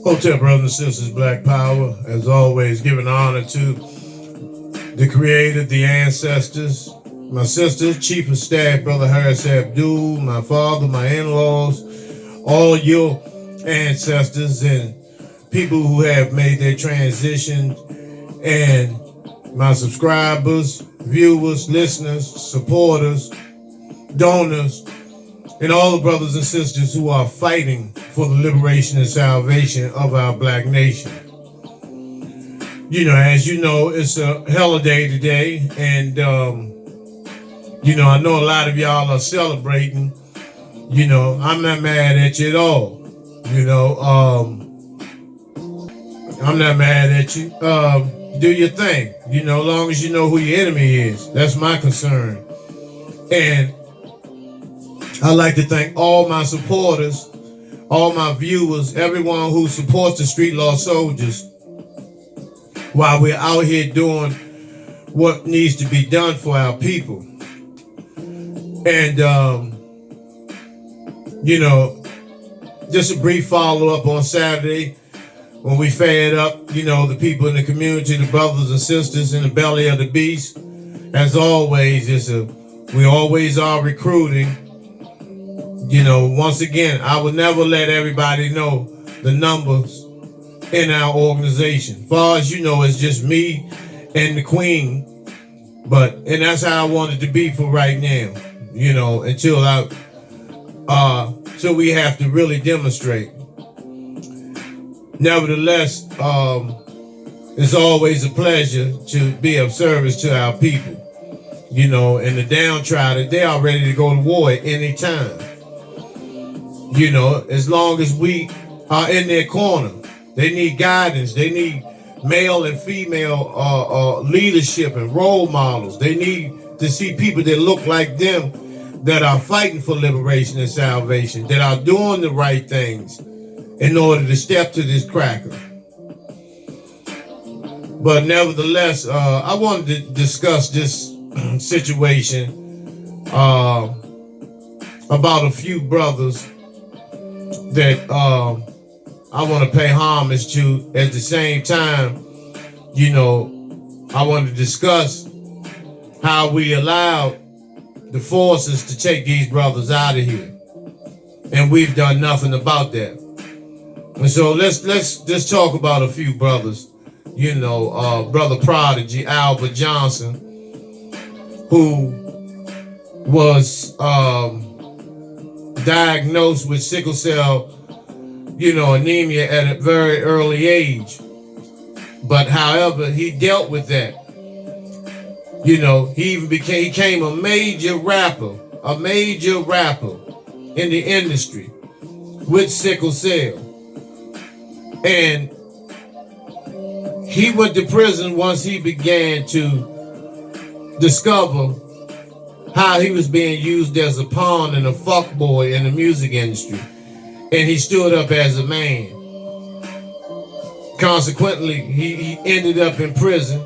Hotel brothers and sisters, Black Power, as always, giving honor to the Creator, the ancestors, my sister, Chief of Staff, Brother Harris Abdul, my father, my in-laws, all your ancestors and people who have made their transition, and my subscribers, viewers, listeners, supporters, donors, and all the brothers and sisters who are fighting for the liberation and salvation of our black nation. As you know, it's a holiday today, and I know a lot of y'all are celebrating. I'm not mad at you at all. I'm not mad at you. Do your thing. As long as you know who your enemy is. That's my concern. And I'd like to thank all my supporters, all my viewers, everyone who supports the Street Law Soldiers while we're out here doing what needs to be done for our people. And, just a brief follow-up on Saturday when we fed up, the people in the community, the brothers and sisters in the belly of the beast. As always, we always are recruiting. Once again, I would never let everybody know the numbers in our organization. Far as you know, it's just me and the Queen. And that's how I want it to be for right now. Until we have to really demonstrate. Nevertheless, it's always a pleasure to be of service to our people. And the downtrodden, they are ready to go to war at any time. As long as we are in their corner. They need guidance. They need male and female leadership and role models. They need to see people that look like them, that are fighting for liberation and salvation, that are doing the right things in order to step to this cracker. But nevertheless, I wanted to discuss this situation about a few brothers that I want to pay homage to. At the same time, I want to discuss how we allowed the forces to take these brothers out of here, and we've done nothing about that. And so let's just talk about a few brothers. Brother Prodigy Albert Johnson, who was diagnosed with sickle cell, anemia at a very early age. But however, he dealt with that. He even became a major rapper in the industry with sickle cell. And he went to prison once he began to discover how he was being used as a pawn and a fuckboy in the music industry. And he stood up as a man. Consequently, he ended up in prison,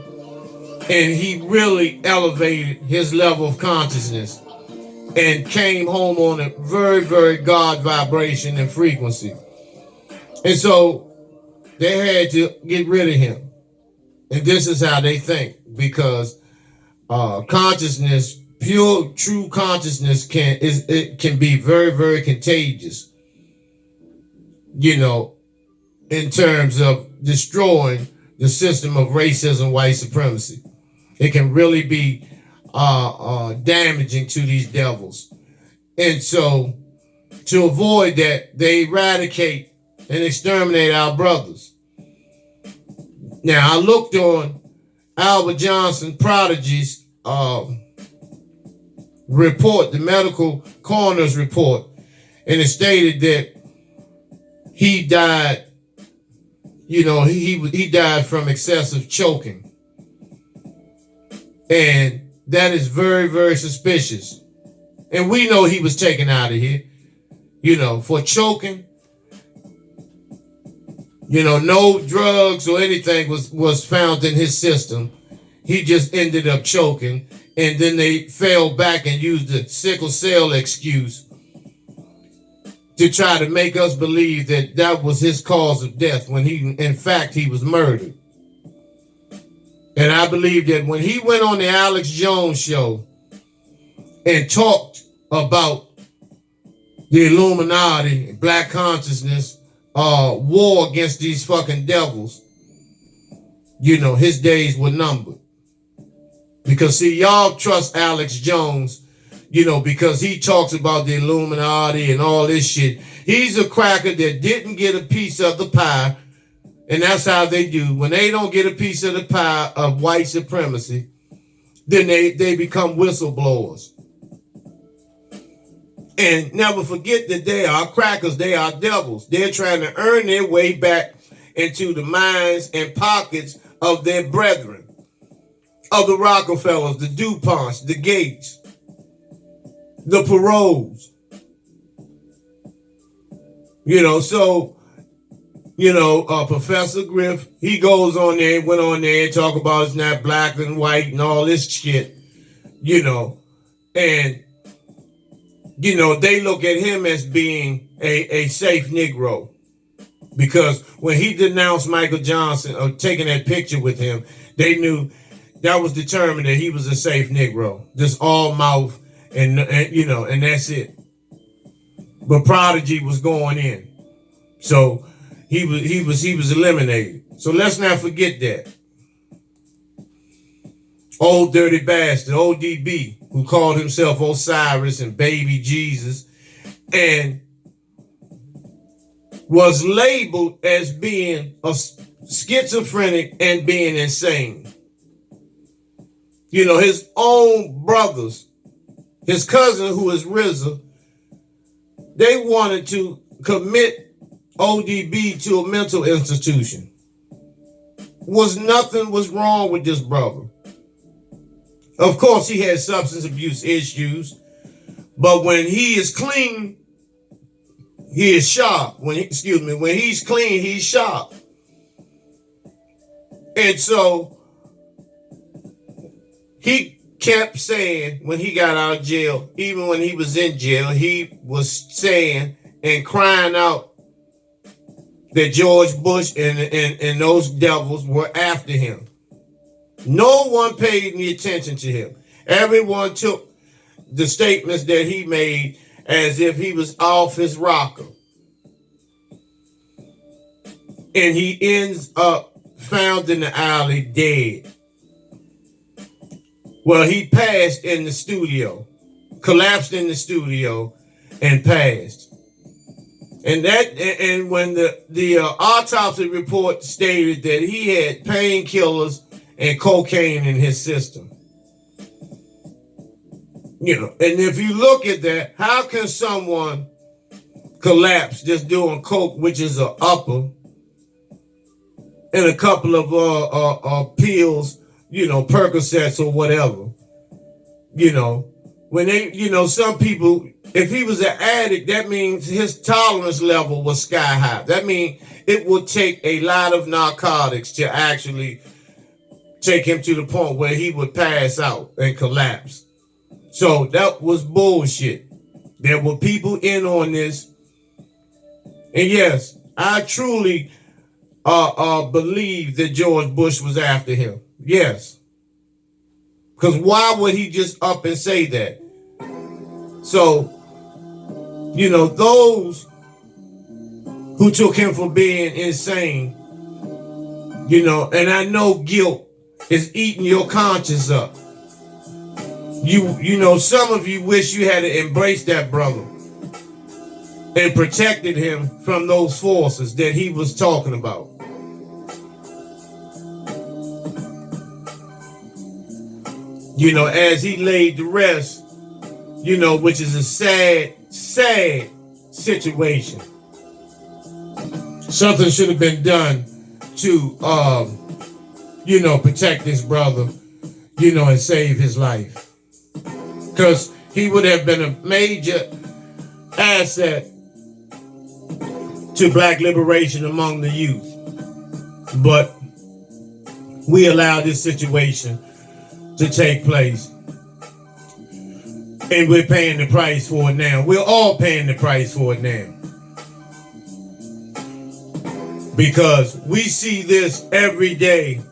and he really elevated his level of consciousness and came home on a very, very God vibration and frequency. And so they had to get rid of him. And this is how they think, because consciousness, pure, true consciousness can be very, very contagious. In terms of destroying the system of racism, white supremacy, it can really be damaging to these devils. And so, to avoid that, they eradicate and exterminate our brothers. Now, I looked on Albert Johnson Prodigy's report, the medical coroner's report, and it stated that he died, he died from excessive choking. And that is very, very suspicious. And we know he was taken out of here, for choking. No drugs or anything was found in his system. He just ended up choking. And then they fell back and used the sickle cell excuse to try to make us believe that that was his cause of death when in fact, he was murdered. And I believe that when he went on the Alex Jones show and talked about the Illuminati, black consciousness, war against these fucking devils, his days were numbered. Because see, y'all trust Alex Jones, because he talks about the Illuminati and all this shit. He's a cracker that didn't get a piece of the pie, and that's how they do. When they don't get a piece of the pie of white supremacy, then they become whistleblowers. And never forget that they are crackers, they are devils. They're trying to earn their way back into the minds and pockets of their brethren, of the Rockefellers, the DuPonts, the Gates, the Perot's. Professor Griff, he goes on there, went on there and talk about it's not black and white and all this shit, and they look at him as being a safe Negro. Because when he denounced Michael Johnson or taking that picture with him, they knew that was determined that he was a safe Negro. Just all mouth and that's it. But Prodigy was going in. So he was eliminated. So let's not forget that. Old dirty bastard, ODB, who called himself Osiris and Baby Jesus, and was labeled as being a schizophrenic and being insane. His own brothers, his cousin who is RZA, they wanted to commit ODB to a mental institution. Nothing was wrong with this brother. Of course, he had substance abuse issues, but when he is clean, he is sharp. When he's clean, he's sharp. And so he kept saying when he got out of jail, even when he was in jail, he was saying and crying out that George Bush and those devils were after him. No one paid any attention to him. Everyone took the statements that he made as if he was off his rocker. And he ends up found in the alley dead. Well, he passed in the studio, collapsed in the studio, and passed. And when the autopsy report stated that he had painkillers and cocaine in his system. And if you look at that, how can someone collapse just doing coke, which is an upper, and a couple of pills, Percocets or whatever, when they, some people, if he was an addict, that means his tolerance level was sky high. That means it would take a lot of narcotics to actually take him to the point where he would pass out and collapse. So that was bullshit. There were people in on this. And yes, I truly believe that George Bush was after him. Yes. Because why would he just up and say that? So, those who took him for being insane, and I know guilt is eating your conscience up. Some of you wish you had to embrace that brother and protected him from those forces that he was talking about. As he laid to rest, which is a sad, sad situation. Something should have been done to, protect this brother, and save his life. Because he would have been a major asset to black liberation among the youth. But we allowed this situation to take place. And we're paying the price for it now. We're all paying the price for it now. Because we see this every day,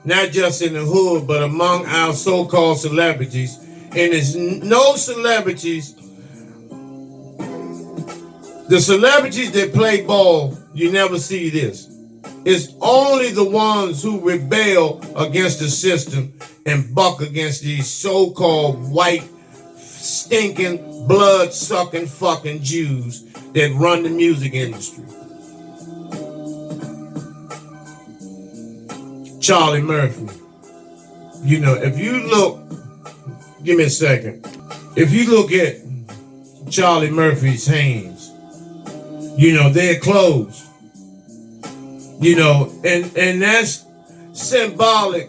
not just in the hood, but among our so-called celebrities. And it's no celebrities, the celebrities that play ball, you never see this. It's only the ones who rebel against the system and buck against these so-called white, stinking, blood-sucking fucking Jews that run the music industry. Charlie Murphy. You know, if you look, give me a second. If you look at Charlie Murphy's hands, you know, they're closed. You know, and that's symbolic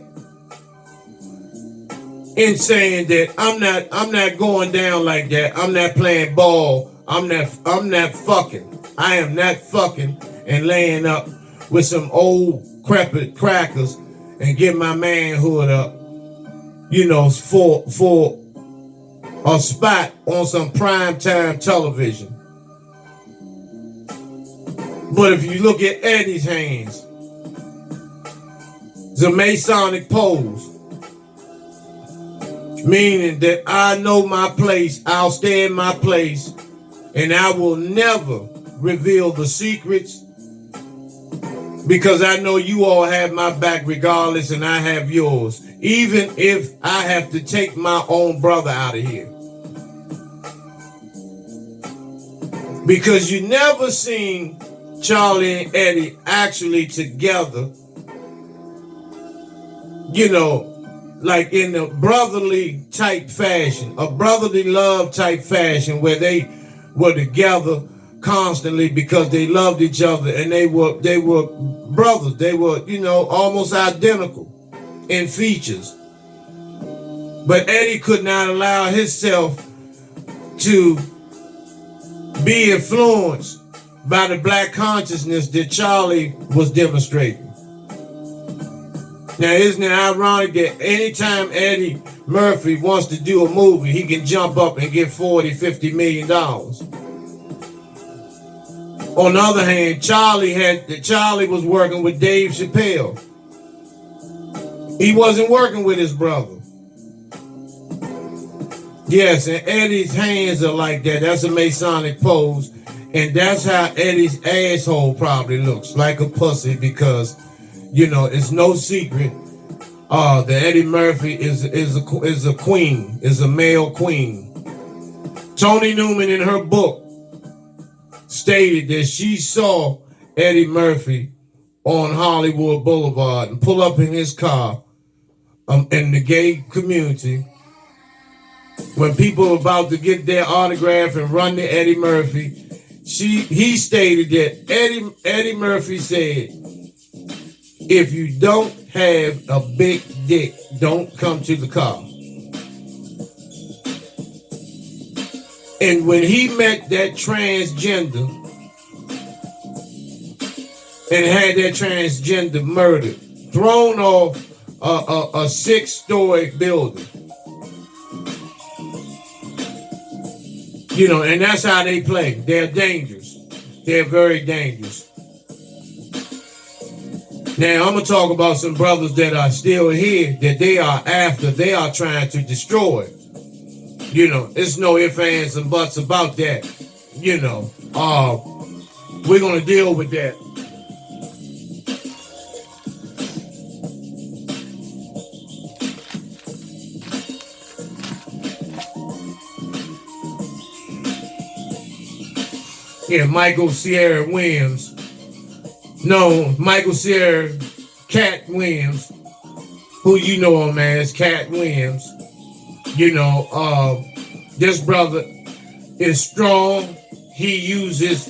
in saying that I'm not going down like that. I'm not playing ball. I'm not fucking. I am not fucking and laying up with some old crepit crackers and get my manhood up, you know, for a spot on some primetime television. But if you look at Eddie's hands, it's a Masonic pose, meaning that I know my place, I'll stay in my place, and I will never reveal the secrets, because I know you all have my back regardless, and I have yours, even if I have to take my own brother out of here. Because you never seen Charlie and Eddie actually together, you know, like in a brotherly type fashion, a brotherly love type fashion, where they were together constantly because they loved each other, and they were brothers. They were, you know, almost identical in features. But Eddie could not allow himself to be influenced by the black consciousness that Charlie was demonstrating. Now, isn't it ironic that anytime Eddie Murphy wants to do a movie, he can jump up and get $40-50 million? On the other hand, Charlie was working with Dave Chappelle. He wasn't working with his brother. Yes, and Eddie's hands are like that. That's a Masonic pose. And that's how Eddie's asshole probably looks, like a pussy, because, you know, it's no secret that Eddie Murphy is a queen, is a male queen. Toni Newman in her book stated that she saw Eddie Murphy on Hollywood Boulevard and pull up in his car in the gay community when people were about to get their autograph and run to Eddie Murphy. He stated that Eddie Murphy said, if you don't have a big dick, don't come to the car. And when he met that transgender and had that transgender murdered, thrown off a 6-story building, you know, and that's how they play. They're dangerous. They're very dangerous. Now, I'm going to talk about some brothers that are still here, that they are trying to destroy. You know, it's no ifs, ands, and buts about that. You know, we're going to deal with that. Yeah, Michael Sierra Williams. No, Michael Sierra Cat Williams, who you know him as Cat Williams. You know, this brother is strong. He uses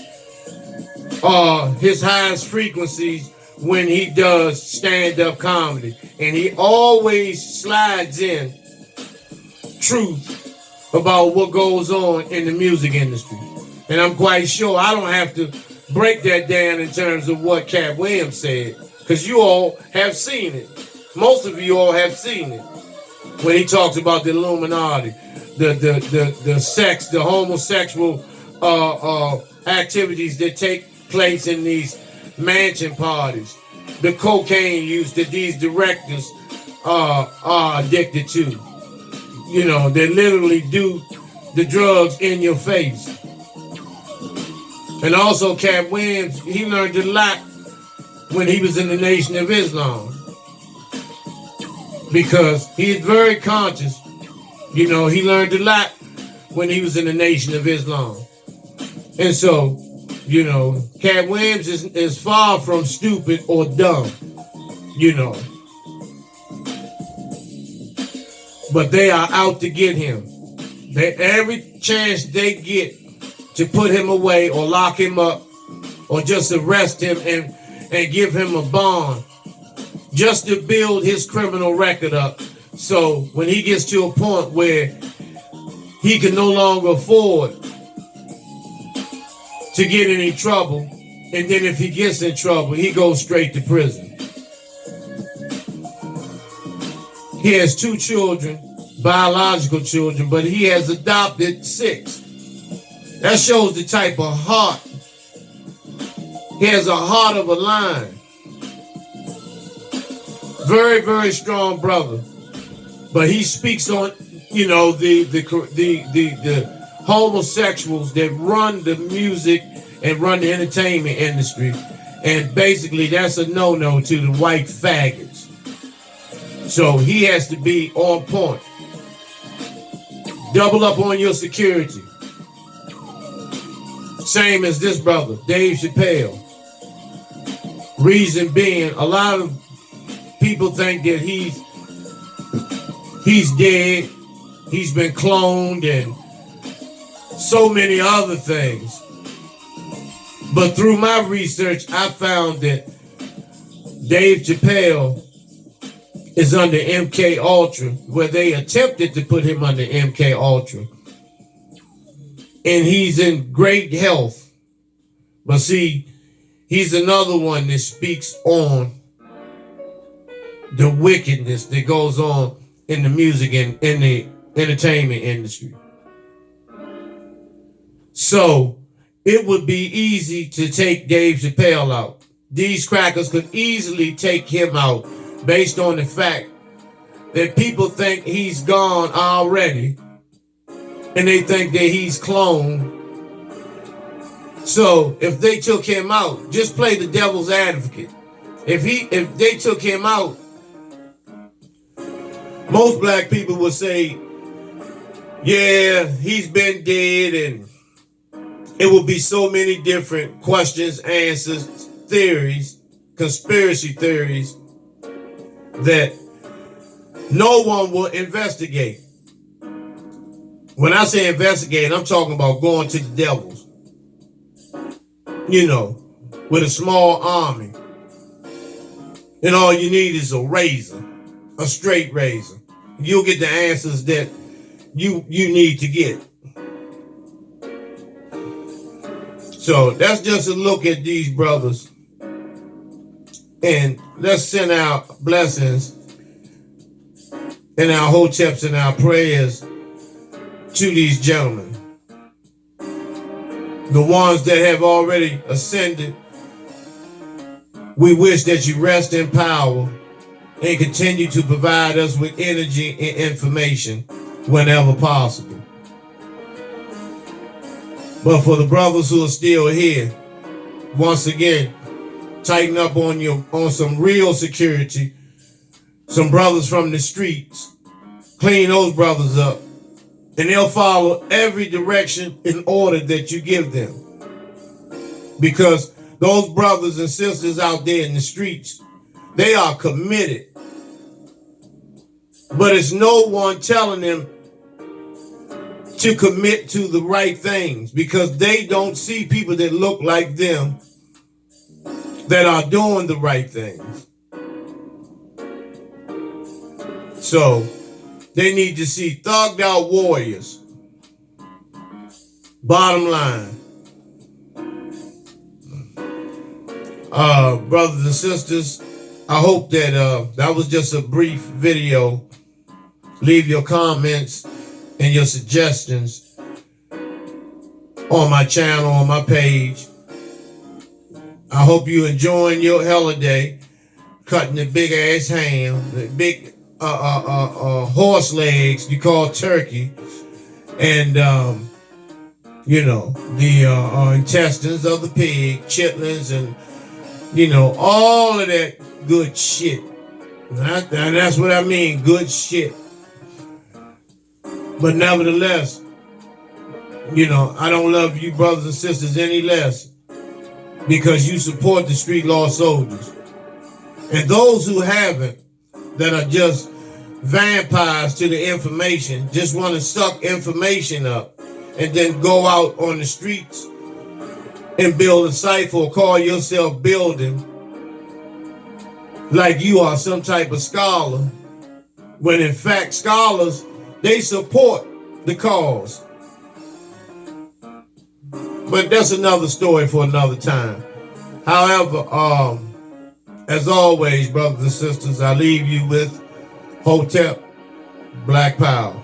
his highest frequencies when he does stand-up comedy. And he always slides in truth about what goes on in the music industry. And I'm quite sure I don't have to break that down in terms of what Cat Williams said, because you all have seen it. Most of you all have seen it. When he talks about the Illuminati, the sex, the homosexual activities that take place in these mansion parties, the cocaine use that these directors are addicted to. You know, they literally do the drugs in your face. And also Cat Williams, he learned a lot when he was in the Nation of Islam. Because he is very conscious. You know, he learned a lot when he was in the Nation of Islam. And so, you know, Cat Williams is far from stupid or dumb, you know. But they are out to get him. Every chance they get to put him away or lock him up or just arrest him and give him a bond just to build his criminal record up. So when he gets to a point where he can no longer afford to get in any trouble, and then if he gets in trouble, he goes straight to prison. He has 2 children, biological children, but he has adopted 6. That shows the type of heart. He has a heart of a lion. Very, very strong brother. But he speaks on, you know, the homosexuals that run the music and run the entertainment industry. And basically that's a no-no to the white faggots. So he has to be on point. Double up on your security. Same as this brother, Dave Chappelle. Reason being, a lot of people think that he's dead, he's been cloned, and so many other things. But through my research, I found that Dave Chappelle is under MK Ultra, where they attempted to put him under MK Ultra. And he's in great health. But see, he's another one that speaks on the wickedness that goes on in the music and in the entertainment industry. So it would be easy to take Dave Chappelle out. These crackers could easily take him out based on the fact that people think he's gone already and they think that he's cloned. So if they took him out, just play the devil's advocate. If they took him out, most black people would say, yeah, he's been dead, and it will be so many different questions, answers, theories, conspiracy theories that no one will investigate. When I say investigate, I'm talking about going to the devils. You know, with a small army. And all you need is a razor, a straight razor. You'll get the answers that you need to get. So that's just a look at these brothers. And let's send out blessings and our hoteps and our prayers to these gentlemen. The ones that have already ascended, we wish that you rest in power and continue to provide us with energy and information whenever possible. But for the brothers who are still here, once again, tighten up on some real security. Some brothers from the streets, clean those brothers up, and they'll follow every direction in order that you give them. Because those brothers and sisters out there in the streets, they are committed. But it's no one telling them to commit to the right things, because they don't see people that look like them that are doing the right things. So they need to see thugged out warriors. Bottom line. Brothers and sisters, I hope that that was just a brief video. Leave your comments and your suggestions on my channel, on my page. I hope you enjoying your holiday, cutting the big ass ham, the big horse legs you call turkey, and the intestines of the pig, chitlins, and all of that good shit. That's what I mean, good shit. But nevertheless, I don't love you brothers and sisters any less because you support the street law soldiers. And those who haven't, that are just vampires to the information, just want to suck information up and then go out on the streets and build a cipher or call yourself building like you are some type of scholar, when in fact scholars, they support the cause. But that's another story for another time. However, as always, brothers and sisters, I leave you with Hotep, Black Power.